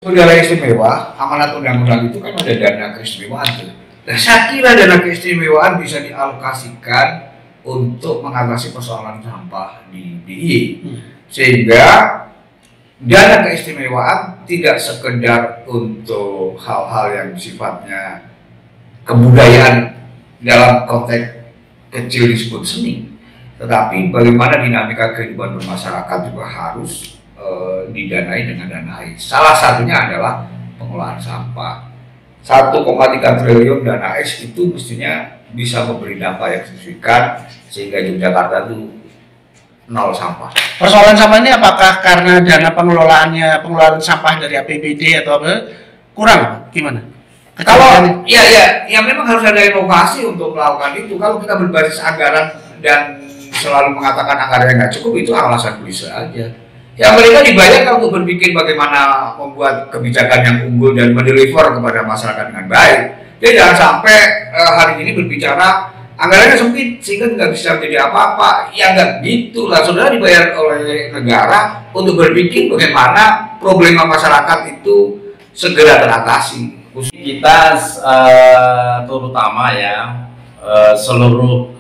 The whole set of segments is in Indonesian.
Negara istimewa, amanat undang-undang itu kan ada dana keistimewaan tuh. Nah, saya kira dana keistimewaan bisa dialokasikan untuk mengatasi persoalan sampah di DIY. Sehingga dana keistimewaan tidak sekedar untuk hal-hal yang sifatnya kebudayaan dalam konteks kecil disebut seni, tetapi bagaimana dinamika kehidupan bermasyarakat juga harus didanai dengan dana AIS. Salah satunya adalah pengelolaan sampah. 1,3 triliun dana AIS itu mestinya bisa memberi dampak yang signifikan sehingga Yogyakarta itu nol sampah. Persoalan sampah ini apakah karena dana pengelolaan sampah dari APBD atau apa kurang? Gimana? Kalau ya memang harus ada inovasi untuk melakukan itu. Kalau kita berbasis anggaran dan selalu mengatakan anggaran nggak cukup, itu alasan klise aja. Ya mereka dibayar untuk berpikir bagaimana membuat kebijakan yang unggul dan mendeliver kepada masyarakat dengan baik. Jadi jangan sampai hari ini berbicara anggarannya sempit sehingga nggak bisa menjadi apa-apa. Ya nggak gitu lah, saudara dibayar oleh negara untuk berpikir bagaimana problema masyarakat itu segera teratasi. Kita terutama ya seluruh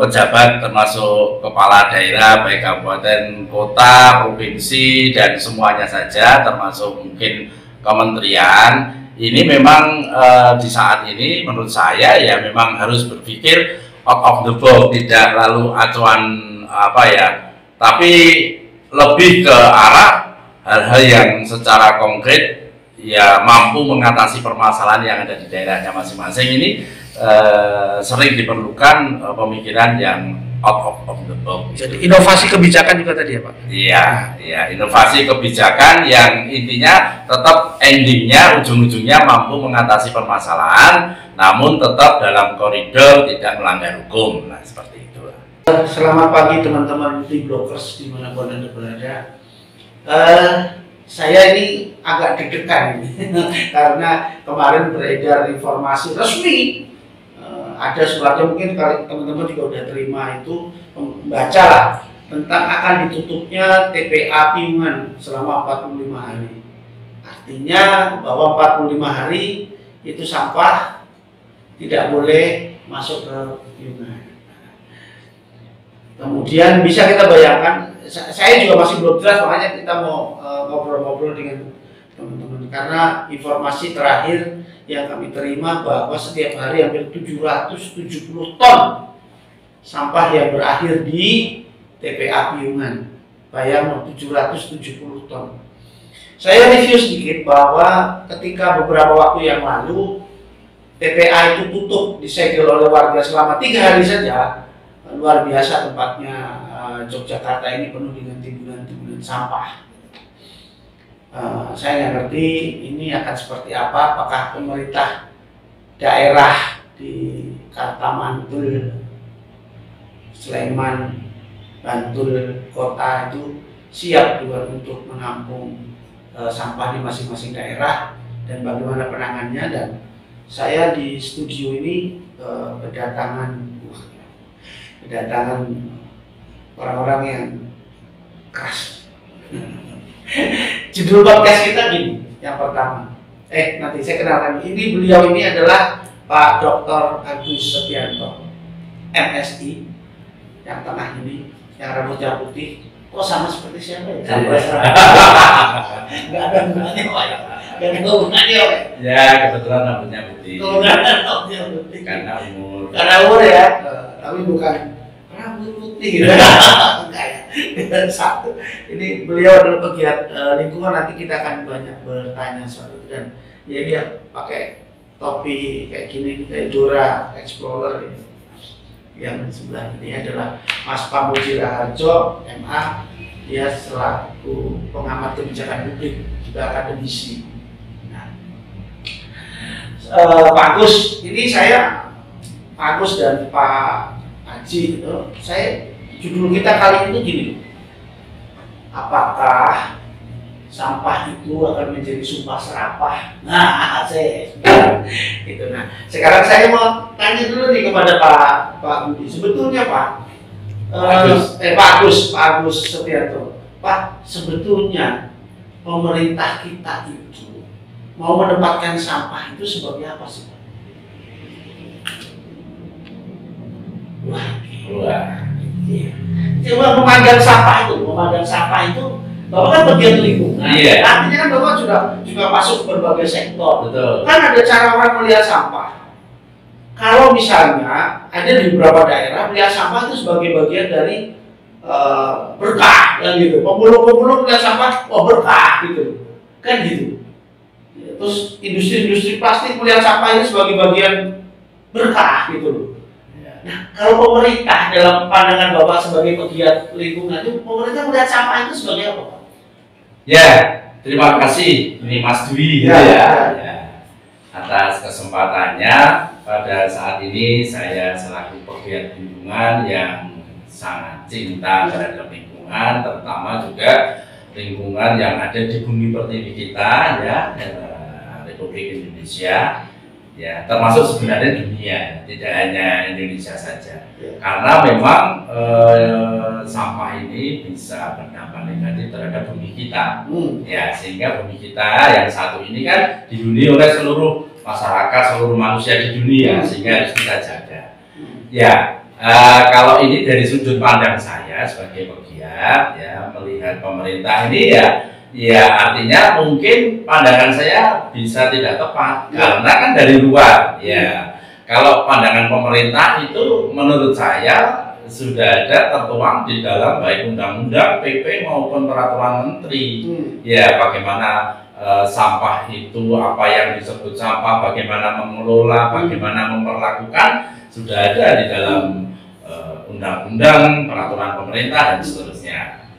pejabat termasuk kepala daerah baik kabupaten, kota, provinsi dan semuanya saja termasuk mungkin kementerian ini memang di saat ini menurut saya ya memang harus berpikir out of the box, tidak lalu acuan apa ya, tapi lebih ke arah hal-hal yang secara konkret ya mampu mengatasi permasalahan yang ada di daerahnya masing-masing. Ini sering diperlukan pemikiran yang out of the box. Jadi inovasi kebijakan juga tadi ya Pak? Iya, ya inovasi kebijakan yang intinya tetap endingnya ujung-ujungnya mampu mengatasi permasalahan, namun tetap dalam koridor tidak melanggar hukum. Nah seperti itu. Selamat pagi teman-teman di bloggers dimanapun Anda berada. Saya ini agak deg-degan karena kemarin beredar informasi resmi. Ada suratnya, mungkin kalau teman-teman juga udah terima itu, membaca lah tentang akan ditutupnya TPA Piungan selama 45 hari. Artinya bahwa 45 hari itu sampah tidak boleh masuk ke Piungan. Kemudian bisa kita bayangkan, saya juga masih belum jelas, makanya kita mau ngobrol-ngobrol dengan teman-teman karena informasi terakhir yang kami terima bahwa setiap hari hampir 770 ton sampah yang berakhir di TPA Piungan. Bayang 770 ton. Saya review sedikit bahwa ketika beberapa waktu yang lalu TPA itu tutup, disegel oleh warga selama 3 hari saja. Luar biasa tempatnya, Yogyakarta ini penuh dengan timbunan-timbunan sampah. Saya nggak ngerti ini akan seperti apa, apakah pemerintah daerah di Kartamantul, Sleman, Bantul, kota itu siap juga untuk menampung sampah di masing-masing daerah dan bagaimana penanganannya. Dan saya di studio ini kedatangan orang-orang yang keras. Judul podcast kita gini, yang pertama. Nanti saya kenalkan. Ini beliau ini adalah Pak Dr. Agus Setianto, MSI, yang tengah ini, yang rambutnya putih. Kok sama seperti siapa ya? Nggak ada hubungannya, Pak. Nggak ada hubungannya, Pak. Ya kebetulan rambutnya putih. Rambutnya putih. Karena umur. Karena umur ya, tapi bukan rambut putih. Satu, ini beliau adalah pegiat lingkungan. Nanti kita akan banyak bertanya soal itu. Dan ya dia pakai topi kayak gini, kayak Dora Explorer ini. Yang sebelah ini adalah Mas Pamuji Raharjo, MA. Dia selaku pengamat kebijakan publik, juga akademisi. Nah, Pak Agus, ini saya Pak Agus dan Pak Haji itu, saya judul kita kali ini gini, apakah sampah itu akan menjadi sumpah serapah? Nah, itu. Nah, sekarang saya mau tanya dulu nih kepada Pak Budi. Sebetulnya Pak Agus Setianto, Pak, sebetulnya pemerintah kita itu mau menempatkan sampah itu sebagai apa sih, Pak? Wah, iya. Coba memandang sampah itu, Bapak kan bagian lingkungan. Iya. Artinya kan Bapak juga masuk ke berbagai sektor. Betul. Kan ada cara orang melihat sampah. Kalau misalnya ada di beberapa daerah melihat sampah itu sebagai bagian dari berkah, kan gitu. Pemulung melihat sampah, oh berkah gitu, kan gitu. Terus industri plastik melihat sampah ini sebagai bagian berkah gitu. Nah, kalau pemerintah dalam pandangan Bapak sebagai pegiat lingkungan itu, pemerintah melihat sampah itu sebagai apa, Pak? Ya, terima kasih ini Mas Dwi gitu ya. Atas kesempatannya pada saat ini saya selaku pegiat lingkungan yang sangat cinta terhadap lingkungan, terutama juga lingkungan yang ada di bumi pertiwi kita ya, Republik Indonesia. Ya, termasuk sebenarnya dunia, tidak hanya Indonesia saja. Karena memang sampah ini bisa berdampak negatif terhadap bumi kita. Ya, sehingga bumi kita yang satu ini kan dihuni oleh seluruh masyarakat, seluruh manusia di dunia, sehingga harus kita jaga. Ya, kalau ini dari sudut pandang saya sebagai pegiat, ya melihat pemerintah ini ya artinya mungkin pandangan saya bisa tidak tepat karena kan dari luar ya. Kalau pandangan pemerintah itu menurut saya sudah ada tertuang di dalam baik undang-undang, PP maupun peraturan menteri. Ya bagaimana sampah itu, apa yang disebut sampah, bagaimana mengelola, bagaimana memperlakukan sudah ada di dalam undang-undang, peraturan pemerintah dan seterusnya.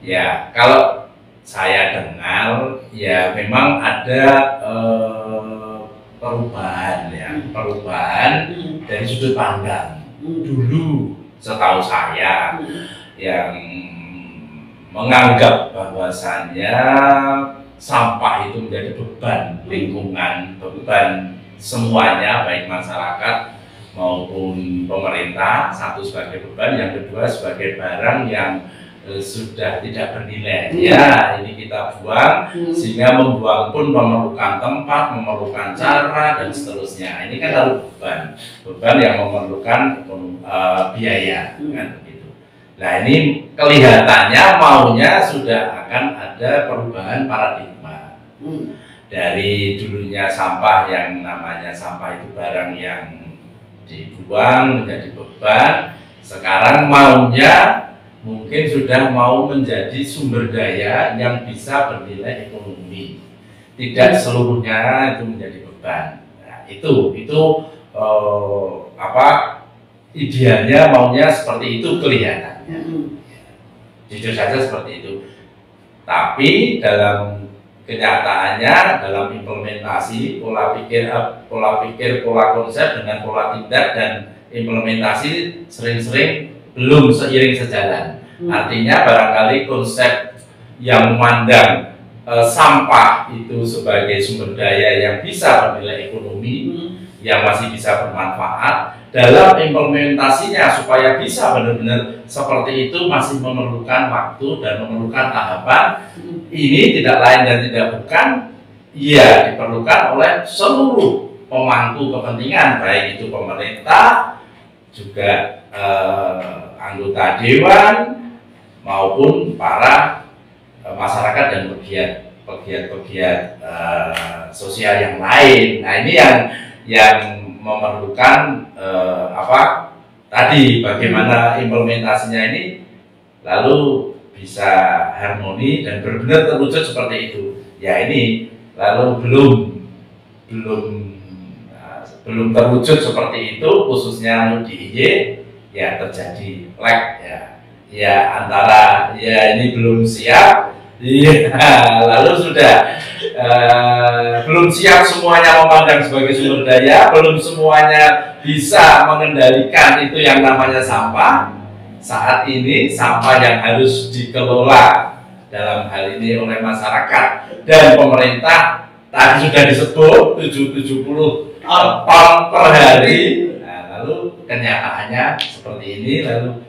Ya kalau saya dengar ya memang ada perubahan dari sudut pandang. Dulu setahu saya yang menganggap bahwasannya sampah itu menjadi beban lingkungan, beban semuanya baik masyarakat maupun pemerintah, satu sebagai beban, yang kedua sebagai barang yang sudah tidak bernilai. Ya, ini kita buang, sehingga membuang pun memerlukan tempat, memerlukan cara dan seterusnya. Ini kan harus beban yang memerlukan biaya, kan begitu. Nah ini kelihatannya maunya sudah akan ada perubahan paradigma. Dari dulunya sampah yang namanya sampah itu barang yang dibuang menjadi beban, sekarang maunya mungkin sudah mau menjadi sumber daya yang bisa bernilai ekonomi. Tidak seluruhnya itu menjadi beban. Nah, itu idealnya maunya seperti itu kelihatannya. Jujur saja seperti itu. Tapi dalam kenyataannya, dalam implementasi pola pikir, pola konsep dengan pola tindak dan implementasi sering-sering belum seiring sejalan. Artinya barangkali konsep yang memandang sampah itu sebagai sumber daya yang bisa bernilai ekonomi, yang masih bisa bermanfaat, dalam implementasinya supaya bisa benar-benar seperti itu masih memerlukan waktu dan memerlukan tahapan. Ini tidak lain dan tidak bukan, ya diperlukan oleh seluruh pemangku kepentingan, baik itu pemerintah, juga anggota dewan maupun para masyarakat dan pegiat sosial yang lain. Nah ini yang memerlukan tadi bagaimana implementasinya ini lalu bisa harmoni dan benar-benar terwujud seperti itu. Ya ini lalu belum terwujud seperti itu, khususnya DIY ya terjadi lag ya antara ya ini belum siap lalu sudah belum siap semuanya memandang sebagai sumber daya, belum semuanya bisa mengendalikan itu yang namanya sampah. Saat ini sampah yang harus dikelola dalam hal ini oleh masyarakat dan pemerintah tadi sudah disebut 70 ton per hari. Nah, lalu kenyataannya seperti ini, lalu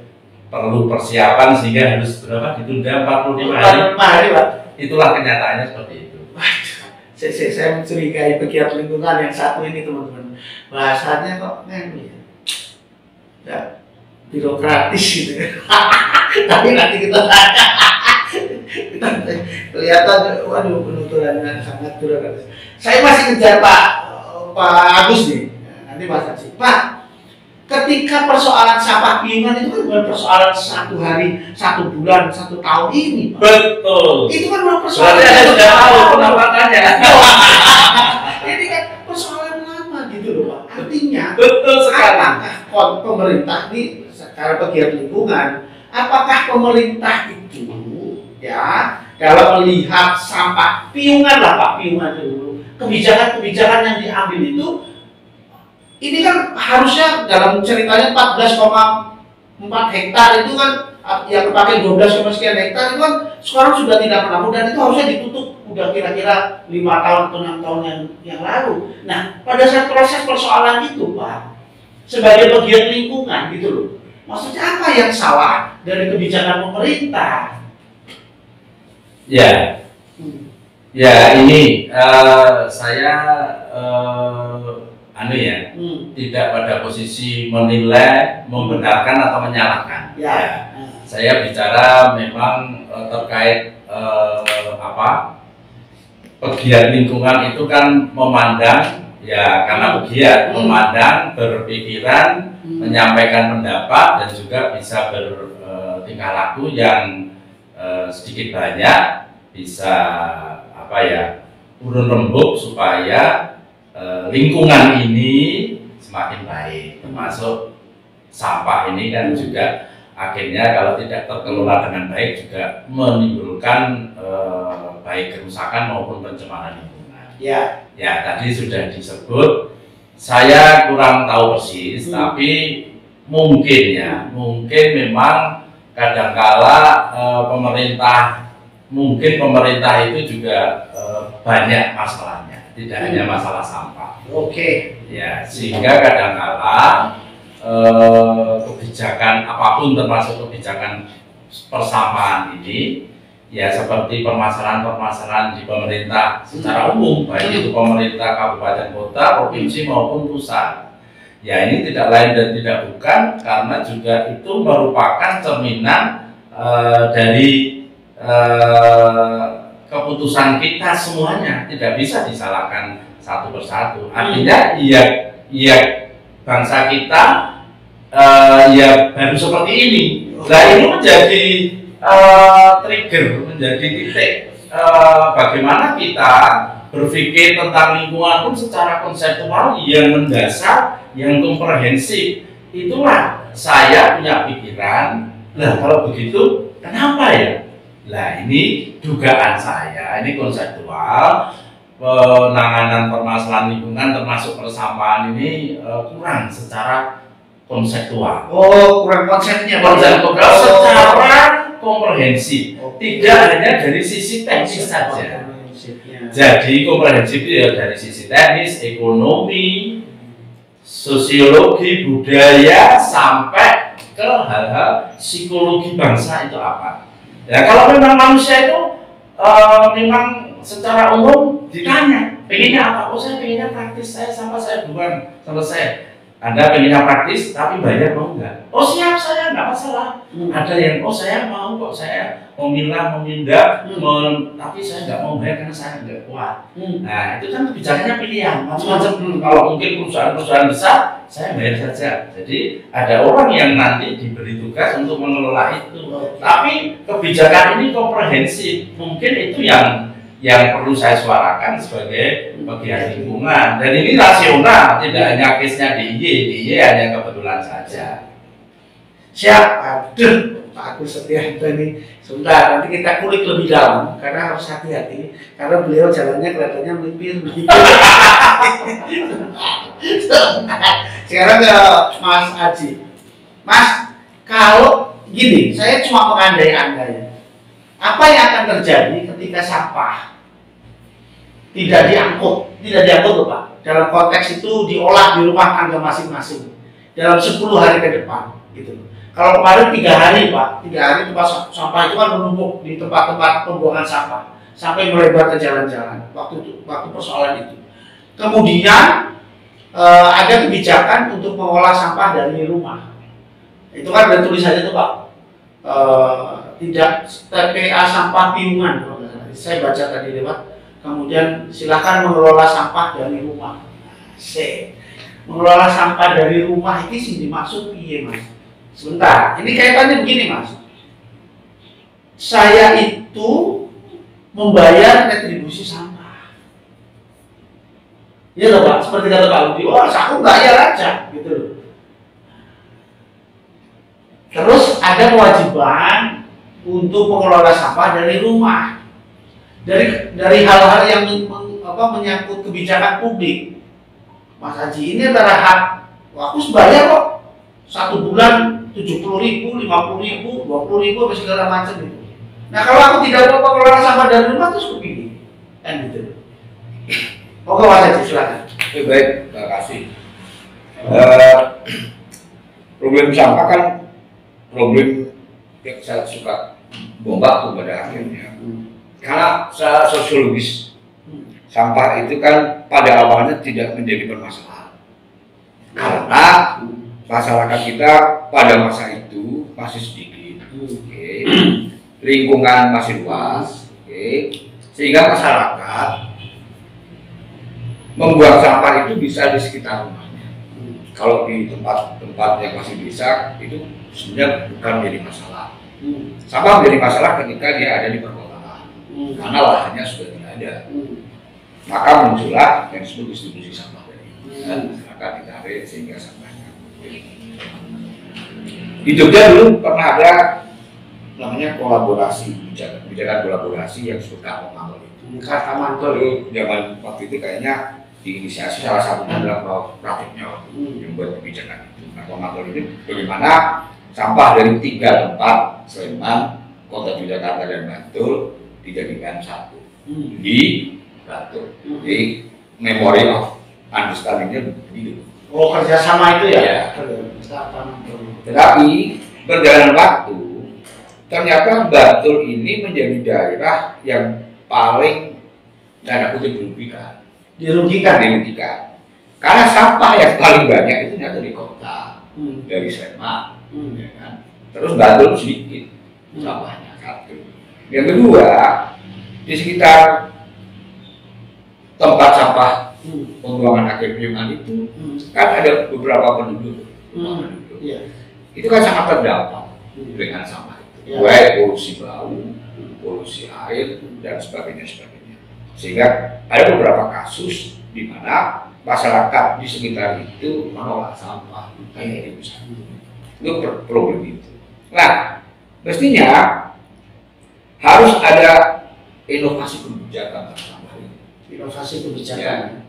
perlu persiapan sehingga harus berapa ditunda 45 hari. 45 hari, Pak. itulah kenyataannya seperti itu. Saya mencurigai pegiat lingkungan yang satu ini teman-teman, bahasanya kok ya birokratis gitu. Tapi nanti kita kelihatan, waduh penuturannya sangat birokratis. Saya masih ngejar Pak Agus nih, nanti Mas Haji. Pak, ketika persoalan sampah piungan itu kan bukan persoalan 1 hari, 1 bulan, 1 tahun ini, Pak. Betul. Itu kan bukan persoalan. Berarti Anda sudah tahu penampakannya. Ini kan persoalan lama gitu loh, Pak. Artinya, Betul sekali. apakah pemerintah ini secara pegiat lingkungan, apakah pemerintah itu ya dalam melihat sampah piungan lah Pak, piungan dulu, kebijakan-kebijakan yang diambil itu, ini kan harusnya dalam ceritanya 14,4 hektar itu kan yang terpakai 12, sekian hektar itu kan sekarang sudah tidak menampung, dan itu harusnya ditutup udah kira-kira 5 tahun atau 6 tahun yang lalu. Nah, pada saat proses persoalan itu Pak, sebagai pegiat lingkungan gitu loh, maksudnya apa yang salah dari kebijakan pemerintah? Ya, ya ini saya tidak pada posisi menilai, membenarkan atau menyalahkan. Ya. Saya bicara memang terkait pegiat lingkungan itu kan memandang, ya karena pegiat memandang, berpikiran, menyampaikan pendapat, dan juga bisa bertingkah laku yang sedikit banyak bisa urun rembuk supaya lingkungan ini semakin baik, termasuk sampah ini kan juga akhirnya kalau tidak terkelola dengan baik juga menimbulkan baik kerusakan maupun pencemaran lingkungan. Ya, ya tadi sudah disebut, saya kurang tahu persis, tapi mungkin memang kadangkala pemerintah itu juga banyak masalahnya, tidak hanya masalah sampah. Oke. Ya, sehingga kadangkala kebijakan apapun termasuk kebijakan persampahan ini, ya seperti permasalahan-permasalahan di pemerintah secara umum, baik itu pemerintah kabupaten kota, provinsi maupun pusat. Ya ini tidak lain dan tidak bukan karena juga itu merupakan cerminan dari keputusan kita semuanya, tidak bisa disalahkan satu persatu. Artinya ya bangsa kita ya baru seperti ini. Nah ini menjadi trigger, menjadi titik bagaimana kita berpikir tentang lingkungan pun secara konseptual yang mendasar, yang komprehensif. Itulah saya punya pikiran, lah kalau begitu kenapa ya? Lah ini dugaan saya, ini konseptual, penanganan permasalahan lingkungan termasuk persampahan ini kurang secara konseptual. Oh, kurang konsepnya. Konseptual secara komprehensif, tidak hanya dari sisi teknis saja. Jadi komprehensif itu ya dari sisi teknis, ekonomi, sosiologi, budaya, sampai ke hal-hal psikologi bangsa itu apa. Ya kalau memang manusia itu memang secara umum ditanya, pengennya apa? Oh saya pengennya praktis, sampai saya bukan selesai. Anda pengennya praktis, tapi bayar mau enggak? Oh siap, saya enggak masalah. Ada yang, oh saya mau kok, saya memilah, memindah, tapi saya enggak mau bayar karena saya enggak kuat. Nah itu kan kebijakannya pilihan, macam-macam. Kalau mungkin perusahaan-perusahaan besar, saya bayar saja. Jadi ada orang yang nanti diberi tugas untuk mengelola itu. Tapi kebijakan ini komprehensif, mungkin itu yang perlu saya suarakan sebagai pegiat lingkungan, dan ini rasional, tidak hanya case-nya DIY hanya kebetulan saja. Siap, aduh, Pak Agus Setianto ini sebentar, nanti kita kulik lebih dalam karena harus hati-hati karena beliau jalannya kelihatannya melipir. Sekarang ke Mas Aji. Mas, kalau gini, saya cuma mengandai-andai, apa yang akan terjadi ketika sampah tidak diangkut loh Pak, dalam konteks itu diolah di rumah tangga masing-masing dalam 10 hari ke depan gitu. Kalau kemarin 3 hari Pak, 3 hari tempat sampah itu kan menumpuk di tempat-tempat pembuangan sampah. sampai melebar ke jalan-jalan waktu persoalan itu. Kemudian ada kebijakan untuk mengolah sampah dari rumah. Itu kan ada tulisannya tuh Pak, tidak TPA sampah piungan kalau nggak salah. Saya baca tadi lewat. Kemudian silakan mengelola sampah dari rumah. Mengelola sampah dari rumah ini sih dimaksud iya Mas. Sebentar, ini kaitannya begini Mas. Saya itu membayar retribusi sampah. Iya loh Pak, seperti kata Pak Budi, oh aku bayar aja gitu loh. Terus ada kewajiban untuk mengelola sampah dari rumah. Dari hal-hal yang menyangkut kebijakan publik. Mas Haji, ini adalah hak, aku bayar kok 1 bulan 70.000, 50.000, 20.000, apa segala macam itu. Nah kalau aku tidak mau mengelola sampah dari rumah terus begini, kan gitu. Oke Mas Haji, silakan. Baik, terima kasih. Problem sampah kan problem yang saya suka bombak pada akhirnya. Karena secara sosiologis sampah itu kan pada awalnya tidak menjadi permasalahan karena masyarakat kita pada masa itu masih sedikit, lingkungan masih luas, sehingga masyarakat membuang sampah itu bisa di sekitar rumahnya. Kalau di tempat-tempat yang masih bisa itu sebenarnya bukan menjadi masalah. Sampah menjadi masalah ketika dia ada di perkotaan. Karena lahannya sudah tidak ada, maka muncullah yang disebut distribusi sampah tadi. Masyarakat ditarik sehingga sampahnya. Di Jogja dulu pernah ada namanya kolaborasi, kebijakan kolaborasi yang disebut Kata Mantul itu. Kata Mantul itu zaman waktu itu kayaknya diinisiasi salah satunya adalah Prof. Pratikno yang buat kebijakan itu. Nah, Kata Mantul ini bagaimana sampah dari 3 tempat Sleman, Kota Yogyakarta dan Bantul dijadikan satu di Bantul. Jadi memory of understanding-nya begitu. Oh kerjasama itu ya? Ya. Tetapi berjalan waktu ternyata Bantul ini menjadi daerah yang paling tanda kutip dirugikan. Karena sampah yang paling banyak itu ternyata di kota, dari Sleman, ya kan? Terus Bantul sedikit sampahnya satu. Yang kedua, di sekitar tempat sampah pembuangan akhir piungan itu kan ada beberapa penduduk. Itu kan sangat terdampak dengan sampah itu, baik polusi bau, polusi air dan sebagainya. Sehingga ada beberapa kasus di mana masyarakat di sekitar itu menolak sampah kayak itu problem itu. Nah, mestinya harus ada inovasi kebijakan sampah ini. Inovasi kebijakan.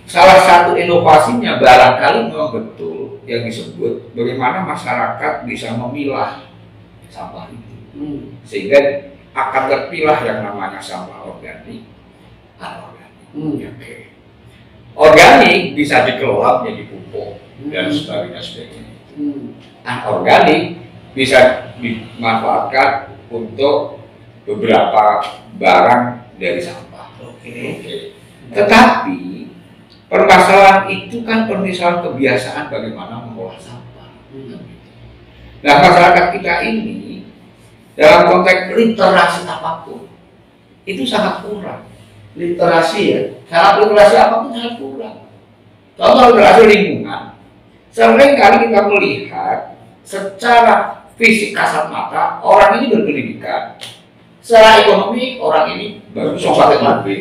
Salah satu inovasinya barangkali memang betul yang disebut bagaimana masyarakat bisa memilah sampah itu, sehingga akan terpilah yang namanya sampah organik, anorganik. Organik bisa dikelola menjadi pupuk dan sebagainya. Anorganik bisa dimanfaatkan untuk beberapa barang dari sampah. Tetapi permasalahan itu kan permasalahan kebiasaan bagaimana mengolah sampah. Nah, masyarakat kita ini dalam konteks literasi apapun itu sangat kurang. Literasi ya? Sangat literasi apapun sangat kurang. Contoh literasi lingkungan. Sering kali kita melihat secara fisik kasat mata orang ini berpendidikan, secara ekonomi orang ini bagus pakai mobil.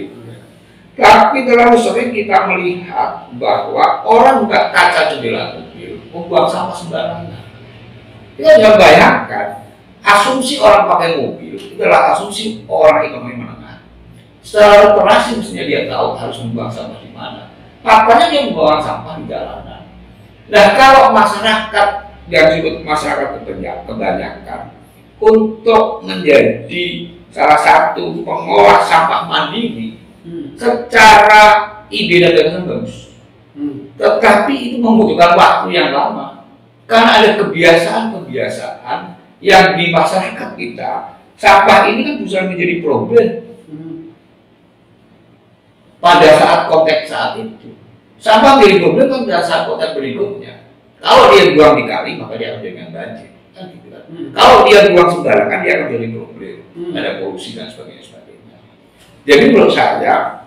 Tapi terlalu sering kita melihat bahwa orang buka kaca jendela mobil membuang sampah sembarangan. Kita jangan bayangkan asumsi orang pakai mobil itu adalah asumsi orang ekonomi menengah. Secara literasi mestinya dia tahu harus membuang sampah di mana. Faktanya dia membuang sampah di jalanan. Nah, kalau masyarakat yang disebut masyarakat kebanyakan untuk menjadi salah satu pengolah sampah mandiri, secara ide dan gagasan bagus, tetapi itu membutuhkan waktu yang lama karena ada kebiasaan yang di masyarakat kita sampah ini kan bisa menjadi problem pada saat konteks saat itu. Sampah menjadi problem kan pada saat konteks berikutnya. Kalau dia buang di kali, maka dia akan dengan banjir. Kan gitu kan. Kalau dia buang sembarangan, dia akan jadi problem. Ada polusi dan sebagainya. Jadi menurut saya,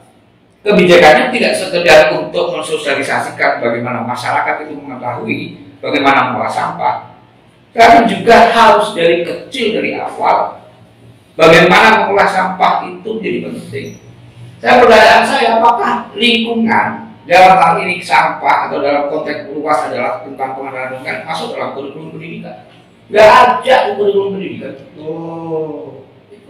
kebijakannya tidak sekedar untuk mensosialisasikan bagaimana masyarakat itu mengetahui bagaimana mengolah sampah, tapi juga harus dari kecil, dari awal, bagaimana mengolah sampah itu menjadi penting. Pertanyaan saya, apakah lingkungan dalam hal ini sampah atau dalam konteks luas adalah tentang pengenalan lingkungan masuk dalam kurikulum pendidikan? Nggak ada kurikulum pendidikan.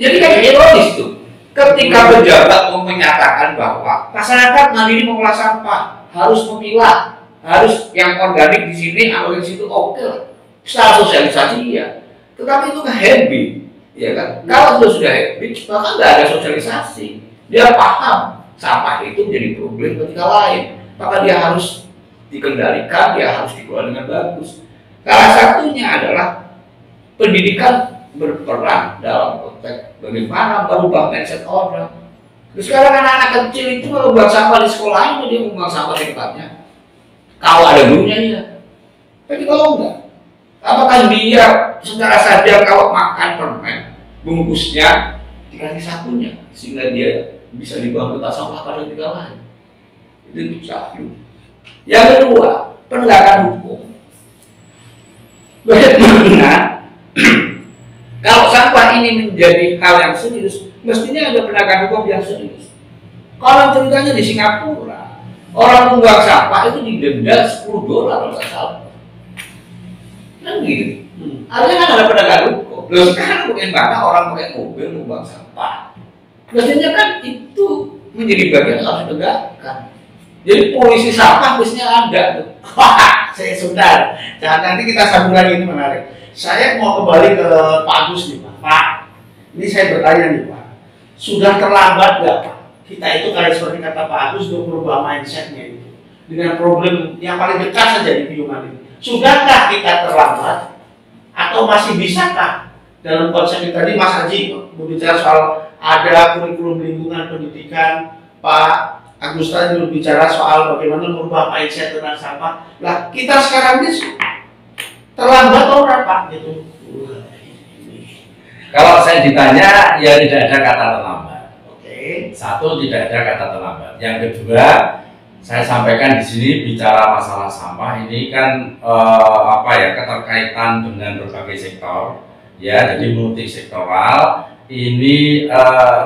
Jadi kan ironis tuh. Ketika pejabat menyatakan bahwa masyarakat mandiri mengolah sampah, harus memilah, harus yang organik di sini, atau di situ, oke. Secara sosialisasi ya, tetapi itu kan habit, ya kan? Kalau sudah habit, maka nggak ada sosialisasi. Dia paham sampah itu menjadi problem ketika lain, maka dia harus dikendalikan, dia harus dikelola dengan bagus. Salah satunya adalah pendidikan berperan dalam konteks bagaimana merubah mindset orang. Terus sekarang anak-anak kecil itu kalau buang sampah di sekolah itu dia membuang sampah di tempatnya. Kalau ada gurunya iya. Tapi kalau enggak, apakah dia secara sadar kalau makan permen bungkusnya dikasih sapunya sehingga dia bisa dibuang ke tempat sampah pada ketika lain? Itu bisa. Yang kedua, penegakan hukum. Bagaimana kalau sampah ini menjadi hal yang serius, mestinya ada penegakan hukum yang serius. Kalau ceritanya di Singapura, orang membuang sampah itu didenda $10 kalau nggak salah. Kan gitu. Artinya kan ada penegakan hukum. Loh sekarang bagaimana orang pakai mobil membuang sampah? Mestinya kan itu menjadi bagian yang harus ditegakkan. Jadi polisi sampah mestinya ada. Wah, saya sudah. Jangan nanti kita sambung lagi, ini menarik. Saya mau kembali ke Pak Agus nih Pak. Pak, ini saya bertanya nih Pak, sudah terlambat nggak Pak? Kita itu kayak seperti kata Pak Agus untuk merubah mindsetnya itu dengan problem yang paling dekat saja di Piungan ini. Sudahkah kita terlambat atau masih bisakah dalam konsep tadi Mas Haji berbicara soal ada kurikulum lingkungan pendidikan, Pak Agus tadi berbicara soal bagaimana merubah mindset tentang sampah. Lah kita sekarang ini terlambat orang Pak gitu. Kalau saya ditanya, ya tidak ada kata terlambat. Oke. Satu, tidak ada kata terlambat. Yang kedua, saya sampaikan di sini bicara masalah sampah ini kan keterkaitan dengan berbagai sektor, ya, jadi multisektoral. Ini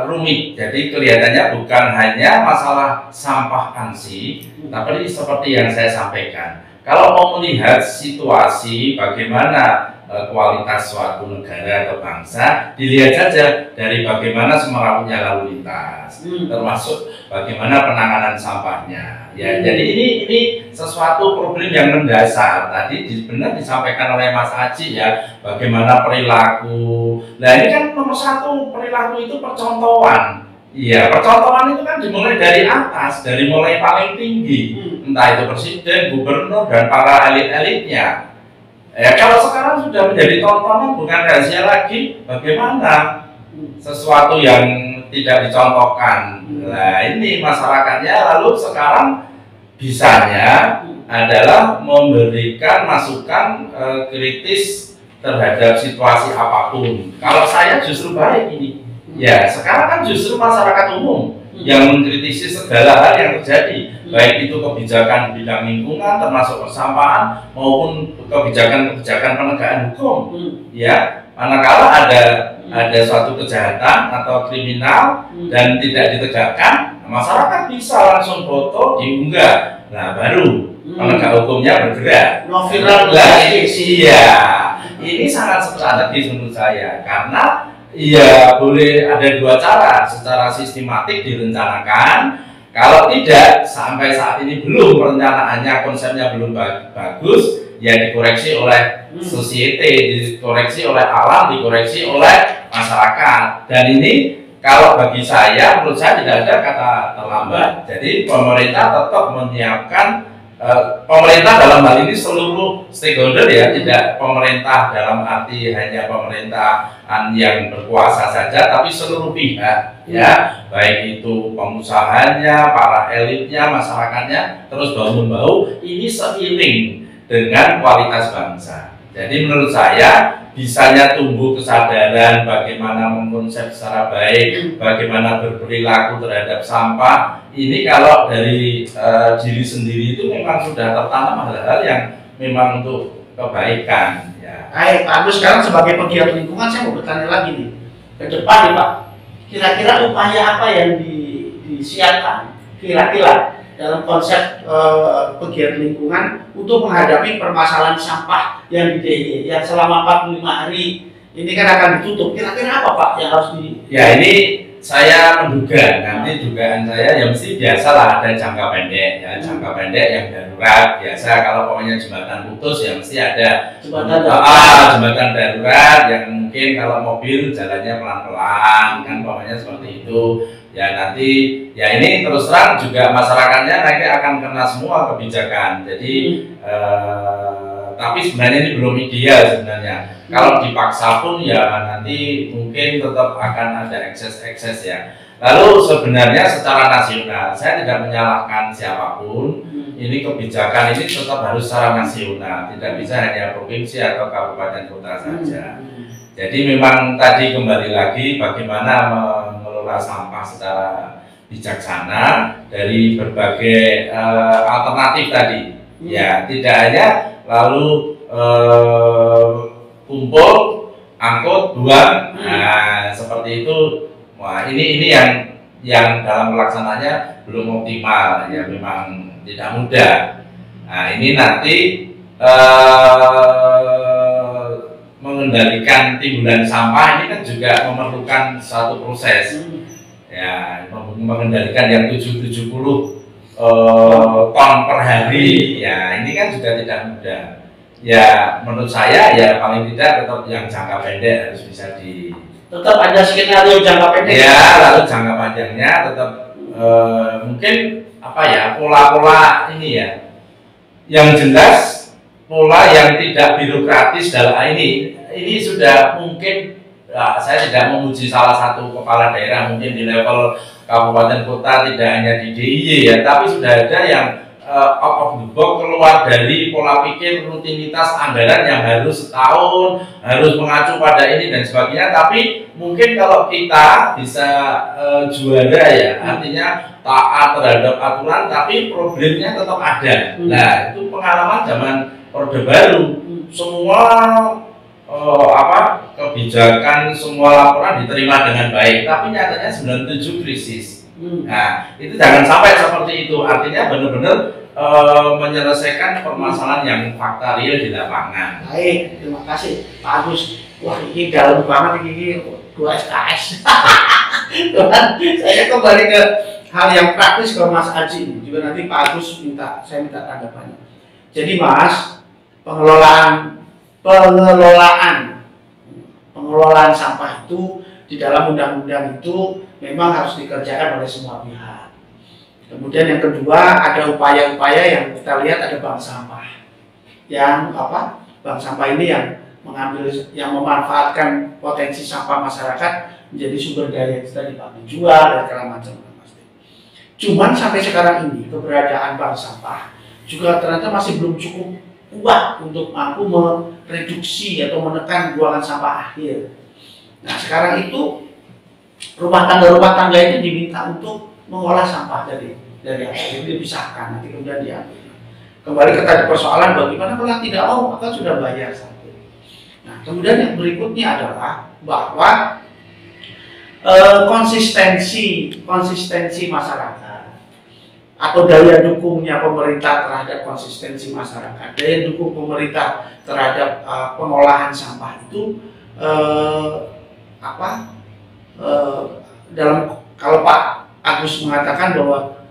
rumit, jadi kelihatannya bukan hanya masalah sampah ansih, tapi seperti yang saya sampaikan. Kalau mau melihat situasi bagaimana kualitas suatu negara atau bangsa, dilihat saja dari bagaimana semerautnya lalu lintas, termasuk bagaimana penanganan sampahnya. Ya, jadi ini sesuatu problem yang mendasar. Tadi benar disampaikan oleh Mas Haji ya, bagaimana perilaku. Nah ini kan nomor satu, perilaku itu percontohan. Iya, percontohan itu kan dimulai dari atas, dari mulai paling tinggi, entah itu presiden, gubernur, dan para elit-elitnya. Ya, kalau sekarang sudah menjadi tontonan, bukan rahasia lagi, bagaimana sesuatu yang tidak dicontohkan. Nah, ini masyarakatnya, lalu sekarang bisanya adalah memberikan masukan kritis terhadap situasi apapun. Kalau saya justru baik ini. Ya, sekarang kan justru masyarakat umum yang mengkritisi segala hal yang terjadi, baik itu kebijakan bidang lingkungan termasuk persampahan maupun kebijakan penegakan hukum. Ya, manakala ada suatu kejahatan atau kriminal dan tidak ditegakkan, masyarakat bisa langsung foto diunggah. Nah, baru penegak hukumnya bergerak. No viral. Iya, ini sangat strategis menurut saya karena iya, boleh ada dua cara, secara sistematik direncanakan. Kalau tidak, sampai saat ini belum perencanaannya, konsepnya belum bagus, ya dikoreksi oleh society, dikoreksi oleh alam, dikoreksi oleh masyarakat. Dan ini kalau bagi saya, menurut saya tidak ada kata terlambat. Jadi pemerintah tetap menyiapkan pemerintah dalam hal ini seluruh stakeholder ya, tidak pemerintah dalam arti hanya pemerintahan yang berkuasa saja, tapi seluruh pihak ya, baik itu pengusahanya, para elitnya, masyarakatnya, terus bahu-membahu ini seiring dengan kualitas bangsa. Jadi menurut saya bisanya tumbuh kesadaran bagaimana mengkonsep secara baik, bagaimana berperilaku terhadap sampah. Ini kalau dari diri sendiri itu memang sudah tertanam hal-hal yang memang untuk kebaikan. Ya. Baik, Pak Agus, sekarang sebagai pegiat lingkungan saya mau bertanya lagi nih, ke depan nih Pak, kira-kira upaya apa yang disiapkan kira-kira dalam konsep pegiat lingkungan untuk menghadapi permasalahan sampah yang di DIY yang selama 45 hari ini kan akan ditutup. Kira-kira apa Pak yang harus di... Ya ini saya menduga, nanti dugaan saya yang mesti biasalah ada jangka pendek ya, jangka pendek yang darurat. Biasa kalau pokoknya jembatan putus ya mesti ada jembatan darurat yang mungkin kalau mobil jalannya pelan-pelan kan pokoknya seperti itu. Ya nanti ya ini terus terang juga masyarakatnya nanti akan kena semua kebijakan. Jadi tapi sebenarnya ini belum ideal sebenarnya. Kalau dipaksa pun ya nanti mungkin tetap akan ada ekses-ekses ya. Lalu sebenarnya secara nasional saya tidak menyalahkan siapapun. Ini kebijakan ini tetap harus secara nasional, tidak bisa hanya provinsi atau kabupaten kota saja. Jadi memang tadi kembali lagi bagaimana mengelola sampah secara bijaksana dari berbagai alternatif tadi. Ya tidak hanya lalu kumpul, angkut, buang, nah seperti itu. Wah ini yang dalam pelaksananya belum optimal, ya memang tidak mudah. Nah ini nanti mengendalikan timbulan sampah ini kan juga memerlukan satu proses. Ya mengendalikan yang 70 ton per hari, ya ini kan juga tidak mudah. Ya menurut saya ya paling tidak tetap yang jangka pendek harus bisa tetap ada skenario jangka pendek. Ya lalu jangka panjangnya tetap mungkin apa ya pola-pola ini ya yang jelas, pola yang tidak birokratis dalam ini sudah mungkin saya tidak memuji salah satu kepala daerah mungkin di level kabupaten kota tidak hanya di DIY ya, tapi sudah ada yang out of the box, keluar dari pola pikir rutinitas anggaran yang harus setahun, harus mengacu pada ini dan sebagainya. Tapi mungkin kalau kita bisa juara ya, artinya taat terhadap aturan, tapi problemnya tetap ada. Nah itu pengalaman zaman Orde Baru, semua kebijakan, semua laporan diterima dengan baik, tapi nyatanya 97 krisis. Nah, itu jangan sampai seperti itu. Artinya benar-benar menyelesaikan permasalahan yang fakta real di lapangan. Baik, terima kasih Pak Agus. Wah, ini dalam banget ini 2 SKS. Tuhan, saya kembali ke hal yang praktis ke Mas Aji. Juga nanti Pak Agus saya minta tanggapannya. Jadi Mas, pengelolaan sampah itu di dalam undang-undang itu memang harus dikerjakan oleh semua pihak. Kemudian yang kedua ada upaya-upaya yang kita lihat ada bank sampah. Yang bank sampah ini yang memanfaatkan potensi sampah masyarakat menjadi sumber daya kita dijual dan segala macam. Cuman sampai sekarang ini keberadaan bank sampah juga ternyata masih belum cukup kuat untuk mampu mereduksi atau menekan buangan sampah akhir. Nah sekarang itu rumah tangga itu diminta untuk mengolah sampah dari apa? Jadi dipisahkan nanti kemudian diambil. Kembali ke tadi persoalan bagaimana kalau tidak mau maka sudah bayar satu. Nah kemudian yang berikutnya adalah bahwa konsistensi masyarakat atau daya dukungnya pemerintah terhadap konsistensi masyarakat, daya dukung pemerintah terhadap pengolahan sampah itu dalam kalau Pak Agus mengatakan bahwa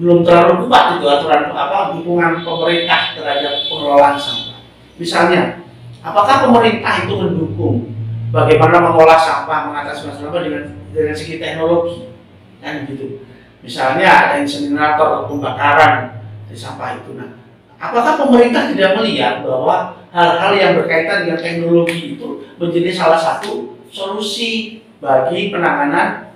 belum terlalu kuat itu aturan dukungan pemerintah terhadap pengelolaan sampah. Misalnya, apakah pemerintah itu mendukung bagaimana mengolah sampah, mengatasi masalah dengan segi teknologi, kan gitu. Misalnya ada insinerator atau pembakaran dari sampah itu. Nah, apakah pemerintah tidak melihat bahwa hal-hal yang berkaitan dengan teknologi itu menjadi salah satu solusi bagi penanganan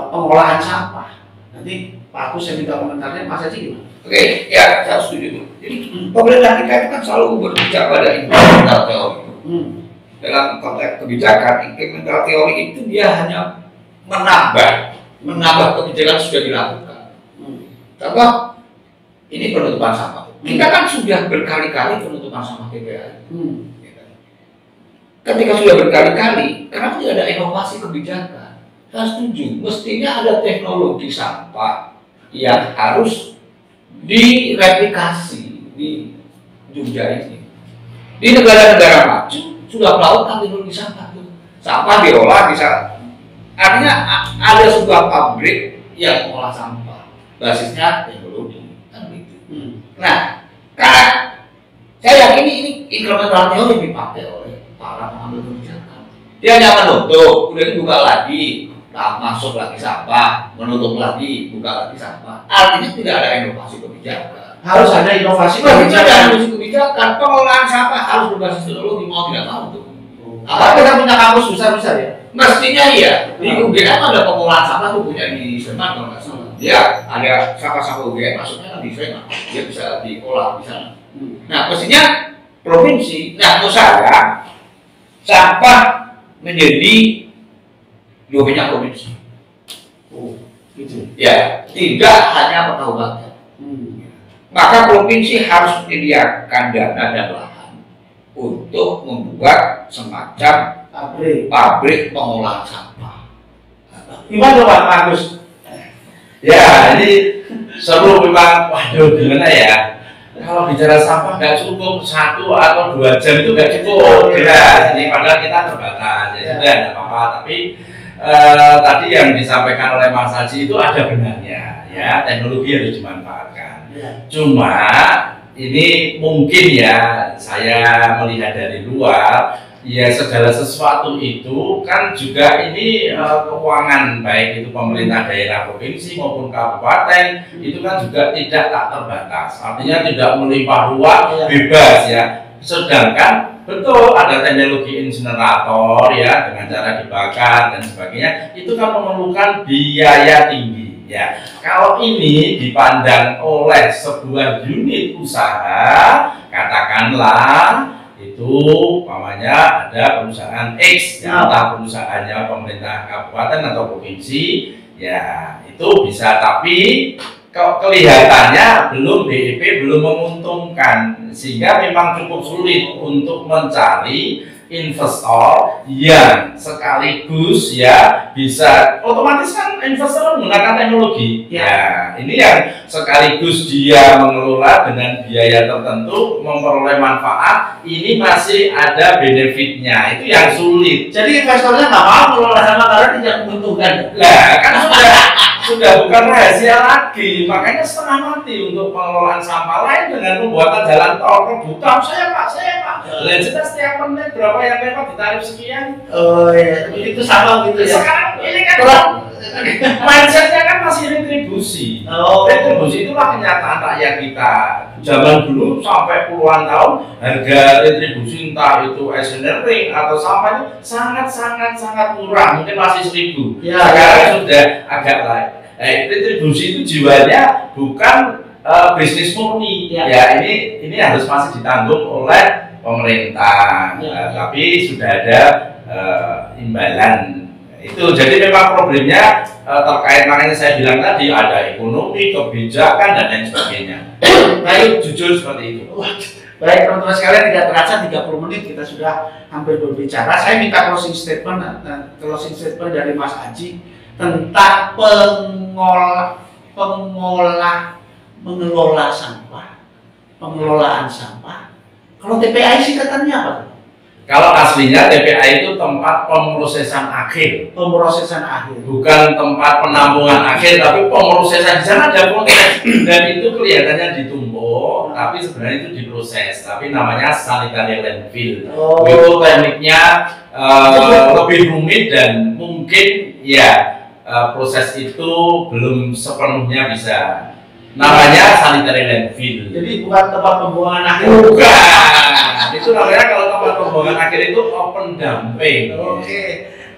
pengolahan sampah? Nanti Pak Agus saya minta komentarnya, Mas Haji gimana? Oke, ya saya setuju. Jadi pemerintah kita itu kan selalu berbicara pada incremental teori. Dalam konteks kebijakan, incremental teori itu dia hanya menambah kebijakan sudah dilakukan. Contoh, ini penutupan sampah. Kita kan sudah berkali-kali penutupan sampah TPA. Ketika sudah berkali-kali, kenapa tidak ada inovasi kebijakan? Saya setuju, mestinya ada teknologi sampah yang harus direplikasi di Jogja ini. Di negara-negara maju sudah melakukan teknologi sampah itu. Sampah diolah bisa, artinya ada sebuah pabrik yang mengolah sampah, basisnya teknologi, kan gitu. Nah, karena saya yakin ini incremental teori dipakai oleh para pengambil kebijakan. Dia hanya menutup, kemudian buka lagi. Masuk lagi sampah, menutup lagi, buka lagi sampah. Artinya tidak ada inovasi kebijakan. Harus ada inovasi kebijakan. Pengolahan sampah harus berbasis teknologi, mau tidak mau tuh. Apa kita punya kampus besar-besar ya? Mestinya iya. Di UGM ada pengolahan sampah tuh punya di Sleman kalau nggak salah. Ya, ada sampah-sampah UGM masuknya kan di Sleman. Dia bisa diolah di sana. Nah, mestinya provinsi, nah menurut saya sampah menjadi domainnya provinsi. Gitu. Ya, tidak hanya kabupaten. Maka provinsi harus menyediakan dana dan lahan untuk membuat semacam pabrik pengolahan sampah. Gimana Pak Agus? Ya, ini seru memang. Waduh, gimana ya? Kalau bicara sampah nggak cukup 1 atau 2 jam itu nggak cukup. Jelas. Ini padahal kita terbatas. Ya sudah, tidak apa-apa. Tapi tadi yang disampaikan oleh Mas Haji itu ada benarnya, ya, teknologi harus dimanfaatkan. Cuma ini mungkin ya saya melihat dari luar, ya segala sesuatu itu kan juga ini keuangan baik itu pemerintah daerah provinsi maupun kabupaten itu kan juga tidak tak terbatas, artinya tidak melimpah ruah bebas ya. Sedangkan betul ada teknologi insinerator ya dengan cara dibakar dan sebagainya, itu kan memerlukan biaya tinggi ya. Kalau ini dipandang oleh sebuah unit usaha, katakanlah itu umpamanya ada perusahaan X ya, entah perusahaannya pemerintah kabupaten atau provinsi ya, itu bisa, tapi kelihatannya belum BEP belum menguntungkan, sehingga memang cukup sulit untuk mencari investor yang sekaligus ya bisa, otomatis kan investor menggunakan teknologi ya, ini yang sekaligus dia mengelola dengan biaya tertentu memperoleh manfaat, ini masih ada benefitnya, itu yang sulit. Jadi investornya nggak mau mengelola sampah karena tidak menguntungkan. Lah kan sudah bukan rahasia lagi, makanya setengah mati untuk pengelolaan sampah lain dengan pembuatan jalan tol kebutuhan saya pak. Lain jelas setiap menit berapa yang lewat ditarif sekian. Oh iya, itu sama gitu ya. Sekarang ini kan mindsetnya kan masih retribusi. Retribusi itulah kenyataan rakyat kita. Zaman dulu sampai puluhan tahun harga retribusi entah itu engineering atau sampahnya sangat murah, mungkin masih 1.000. Ya, sekarang sudah agak lain. Retribusi itu jiwanya bukan bisnis murni. Ya, ini harus masih ditanggung oleh pemerintah. Tapi sudah ada imbalan. Itu jadi memang problemnya terkait, makanya saya bilang tadi ada ekonomi, kebijakan dan lain sebagainya. Baik, jujur seperti itu. Baik teman-teman sekalian, tidak terasa 30 menit kita sudah hampir berbicara. Saya minta closing statement dari Mas Haji tentang mengelola sampah, pengelolaan sampah. Kalau TPA singkatannya apa? Kalau aslinya TPA itu tempat pemrosesan akhir. Pemrosesan akhir. Bukan tempat penampungan akhir, tapi pemrosesan. Di sana ada proses dan itu kelihatannya ditumpuk, tapi sebenarnya itu diproses. Tapi namanya sanitary landfill. Itu tekniknya lebih rumit dan mungkin ya proses itu belum sepenuhnya bisa Namanya sanitary landfill. Jadi bukan tempat pembuangan akhir. Bukan. Itu namanya kalau tempat pembuangan akhir itu open dumping. Oke.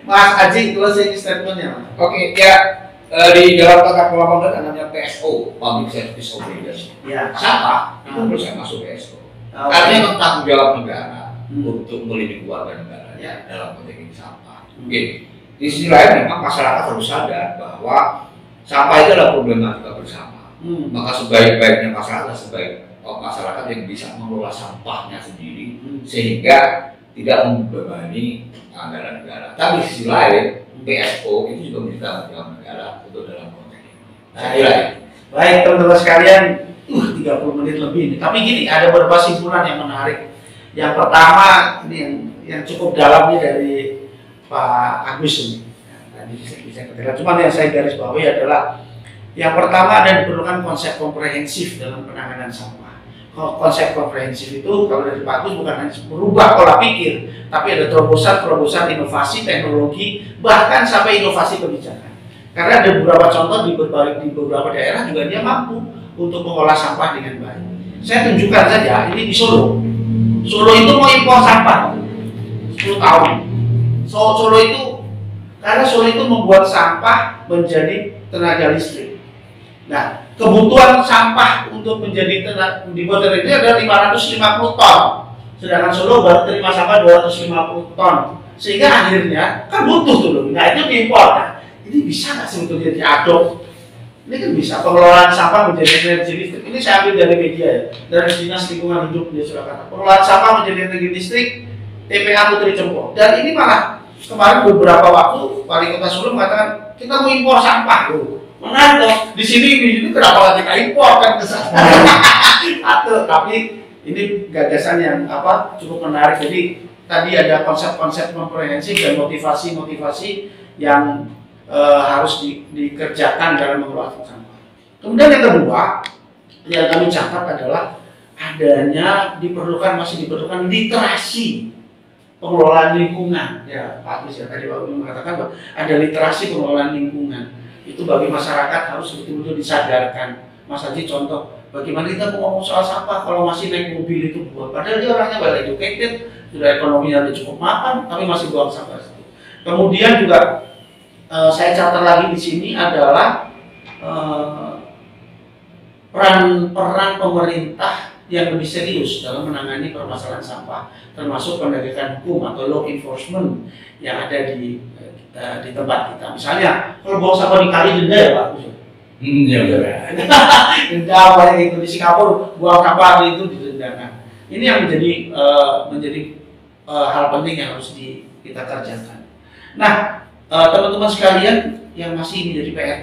Mas Aji, closing statement-nya, Mas. Oke, ya di dalam tata kelola pembangunan namanya PSO, Public Service Obligation. Ya. Sampah itu harus saya masuk PSO. Oke. Artinya itu tanggung jawab negara untuk melindungi warga negaranya dalam konteks ini sampah. Oke. Di sisi lain memang masyarakat harus sadar bahwa sampah itu adalah problematika bersama. Maka sebaik-baiknya masyarakat yang bisa mengelola sampahnya sendiri sehingga tidak membebani anggaran negara. Tapi di sisi lain PSO itu juga menjadi tanggung jawab negara untuk dalam konteks ini. Saya kira itu. Baik teman-teman sekalian, 30 menit lebih ini. Tapi gini, ada beberapa simpulan yang menarik. Yang pertama ini yang cukup dalamnya dari Pak Agus ini. Tadi bisa ketika. Cuman yang saya garis bawahi adalah yang pertama ada diperlukan konsep komprehensif dalam penanganan sampah. Konsep komprehensif itu kalau dari Pak Agus bukan hanya merubah pola pikir, tapi ada terobosan inovasi teknologi, bahkan sampai inovasi kebijakan. Karena ada beberapa contoh di beberapa daerah juga dia mampu untuk mengolah sampah dengan baik. Saya tunjukkan saja, ini di Solo. Solo itu mau impor sampah 10 tahun. Solo itu karena Solo itu membuat sampah menjadi tenaga listrik. Nah, kebutuhan sampah untuk dibuat tenaga listrik adalah 550 ton. Sedangkan Solo baru terima sampah 250 ton. Sehingga akhirnya kan butuh tuh loh. Nah, itu diimpor. Nah, ini bisa nggak sebetulnya diadop? Ini kan bisa pengelolaan sampah menjadi energi listrik. Ini saya ambil dari media ya, dari Dinas Lingkungan Hidup di Surakarta. Pengelolaan sampah menjadi energi listrik TPA Putri Cempo. Dan ini malah kemarin beberapa waktu Wali Kota Solo mengatakan kita mau impor sampah loh. Menarik dong. Di sini kenapa kita impor kan ke sana? Tapi ini gagasan yang cukup menarik. Jadi tadi ada konsep-konsep komprehensif dan motivasi-motivasi yang harus dikerjakan dalam mengelola sampah. Kemudian yang kedua yang kami catat adalah masih diperlukan literasi pengelolaan lingkungan. Ya Pak Agus ya tadi Pak Agus mengatakan bahwa ada literasi pengelolaan lingkungan. Itu bagi masyarakat harus betul-betul disadarkan. Mas Haji contoh, bagaimana kita mau ngomong soal sampah kalau masih naik mobil itu buang. Padahal dia orangnya well educated, sudah ekonominya cukup mapan, tapi masih buang sampah. Kemudian juga saya catat lagi di sini adalah peran pemerintah yang lebih serius dalam menangani permasalahan sampah, termasuk penegakan hukum atau law enforcement yang ada di tempat kita. Misalnya kalau buang sampah di kali denda ya Pak. Iya betul. Denda apa yang itu di Singapura buang sampah itu didendakan. Ini yang menjadi hal penting yang harus kita kerjakan. Nah, teman-teman sekalian yang masih menjadi PR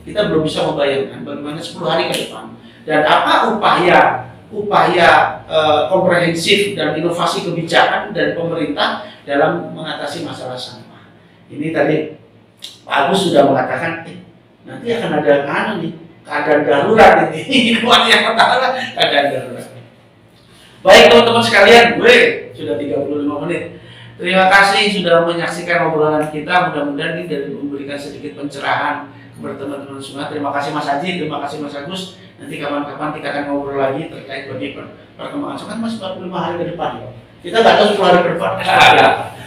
kita belum bisa membayangkan bagaimana 10 hari ke depan dan apa upaya komprehensif dan inovasi kebijakan dari pemerintah dalam mengatasi masalah sampah. Ini tadi Pak Agus sudah mengatakan nanti akan ada keadaan darurat ini yang pertama keadaan darurat. Baik teman-teman sekalian, sudah 35 menit. Terima kasih sudah menyaksikan obrolan kita. Mudah-mudahan ini dari memberikan sedikit pencerahan kepada teman-teman semua. Terima kasih Mas Haji, terima kasih Mas Agus. Nanti kapan-kapan kita akan ngobrol lagi terkait bagaimana perkembangan. Soalnya masih 45 hari ke depan ya. Kita nggak tahu 10 hari ke depan.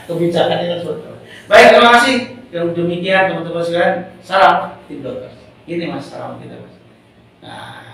Kebijakannya kan seperti itu. Baik, terima kasih. Dan demikian teman-teman sekalian. Salam tim dokter. Ini Mas salam kita Mas. Nah.